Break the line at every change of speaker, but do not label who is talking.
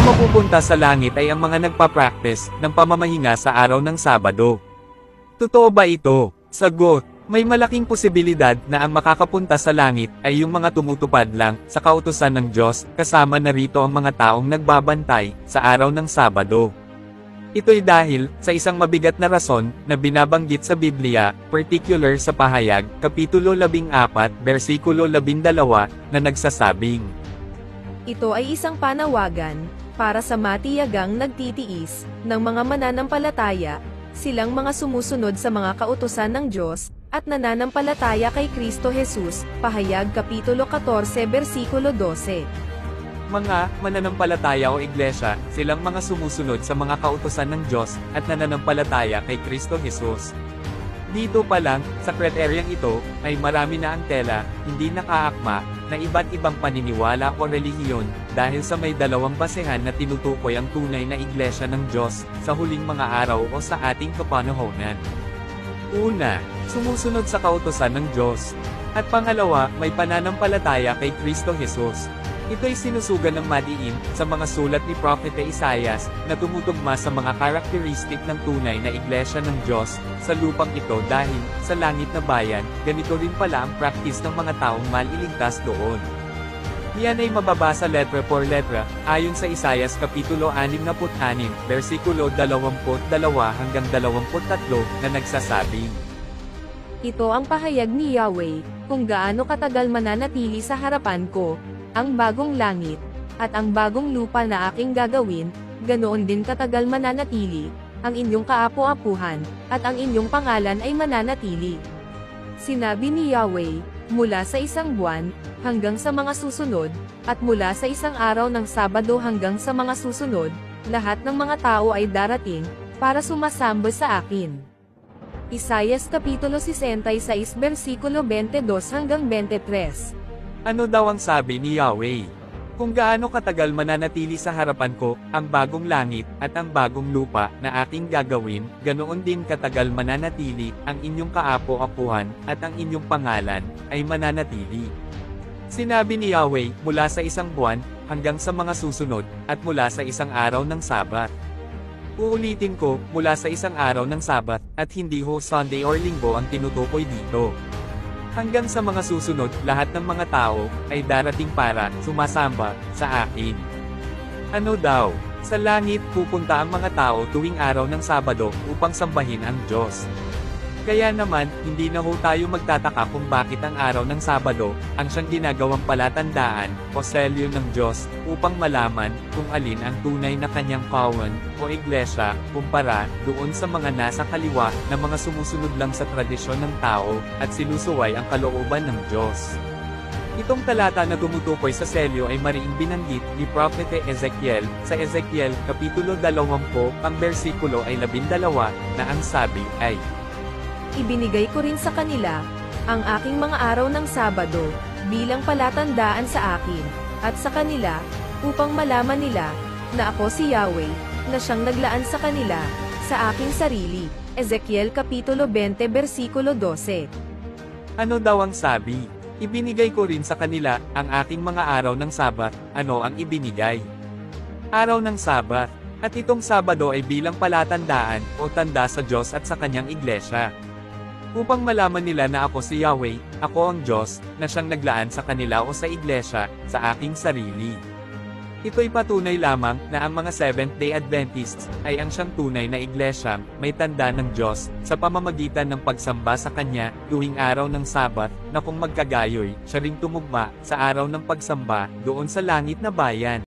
mapupunta sa langit ay ang mga nagpa-practice ng pamamahinga sa araw ng Sabado. Totoo ba ito? Sagot, may malaking posibilidad na ang makakapunta sa langit ay yung mga tumutupad lang sa kautusan ng Diyos, kasama na rito ang mga taong nagbabantay sa araw ng Sabado. Ito'y dahil sa isang mabigat na rason na binabanggit sa Biblia, particular sa Pahayag, Kapitulo 14, versikulo 12, na nagsasabing,
Ito ay isang panawagan para sa matiyagang nagtitiis ng mga mananampalataya, silang mga sumusunod sa mga kautusan ng Diyos, at nananampalataya kay Kristo Jesus, Pahayag Kapitulo 14 versikulo 12.
Mga mananampalataya o iglesia, silang mga sumusunod sa mga kautusan ng Diyos at nananampalataya kay Kristo Jesus. Dito pa lang, sa kriteryang ito, ay marami na ang tela, hindi nakaakma, na iba't ibang paniniwala o relihiyon, dahil sa may dalawang basehan na tinutukoy ang tunay na iglesia ng Diyos, sa huling mga araw o sa ating kapanahonan. Una, sumusunod sa kautusan ng Diyos. At pangalawa, may pananampalataya kay Kristo Jesus. Ito'y sinusugan ng madiin sa mga sulat ni Propeta Isaias na tumutugma sa mga karakteristik ng tunay na iglesia ng Diyos sa lupang ito dahil sa langit na bayan, ganito rin pala ang practice ng mga taong maliligtas doon. Yan ay mababasa letra por letra, ayon sa Isaias Kapitulo 66, versikulo 22 hanggang 23 na nagsasabing,
Ito ang pahayag ni Yahweh, kung gaano katagal mananatili sa harapan ko, ang bagong langit, at ang bagong lupa na aking gagawin, ganoon din katagal mananatili, ang inyong kaapu-apuhan, at ang inyong pangalan ay mananatili. Sinabi ni Yahweh, mula sa isang buwan, hanggang sa mga susunod, at mula sa isang araw ng Sabado hanggang sa mga susunod, lahat ng mga tao ay darating, para sumasamba sa akin. Isaias Kapitulo 66 versikulo 22 hanggang 23.
Ano daw ang sabi ni Yahweh? Kung gaano katagal mananatili sa harapan ko, ang bagong langit, at ang bagong lupa, na aking gagawin, ganoon din katagal mananatili, ang inyong kaapo-apuhan, at ang inyong pangalan, ay mananatili. Sinabi ni Yahweh, mula sa isang buwan, hanggang sa mga susunod, at mula sa isang araw ng Sabat. Uulitin ko, mula sa isang araw ng Sabat, at hindi ho Sunday or Linggo ang tinutukoy dito. Hanggang sa mga susunod, lahat ng mga tao, ay darating para, sumasamba, sa akin. Ano daw? Sa langit, pupunta ang mga tao tuwing araw ng Sabado, upang sambahin ang Diyos. Kaya naman, hindi na ho tayo magtataka kung bakit ang araw ng Sabado, ang siyang ginagawang palatandaan, o selyo ng Diyos, upang malaman, kung alin ang tunay na kanyang kawan, o iglesia, kumpara, doon sa mga nasa kaliwa, na mga sumusunod lang sa tradisyon ng tao, at sinusuway ang kalooban ng Diyos. Itong talata na tumutukoy sa selyo ay mariing binanggit ni Propeta Ezekiel, sa Ezekiel, Kapitulo 20, ang bersikulo ay 12, na ang sabi ay,
Ibinigay ko rin sa kanila, ang aking mga araw ng Sabado, bilang palatandaan sa akin, at sa kanila, upang malaman nila, na ako si Yahweh, na siyang naglaan sa kanila, sa aking sarili. Ezekiel Kapitulo 20 versikulo 12.
Ano daw ang sabi? Ibinigay ko rin sa kanila, ang aking mga araw ng Sabat. Ano ang ibinigay? Araw ng Sabat. At itong Sabado ay bilang palatandaan, o tanda sa Diyos at sa kanyang iglesia. Upang malaman nila na ako si Yahweh, ako ang Diyos, na siyang naglaan sa kanila o sa iglesia, sa aking sarili. Ito'y patunay lamang na ang mga Seventh-day Adventists ay ang siyang tunay na iglesia, may tanda ng Diyos, sa pamamagitan ng pagsamba sa Kanya, tuwing araw ng Sabat, na kung magkagayoy, siya ring tumugma, sa araw ng pagsamba, doon sa langit na bayan.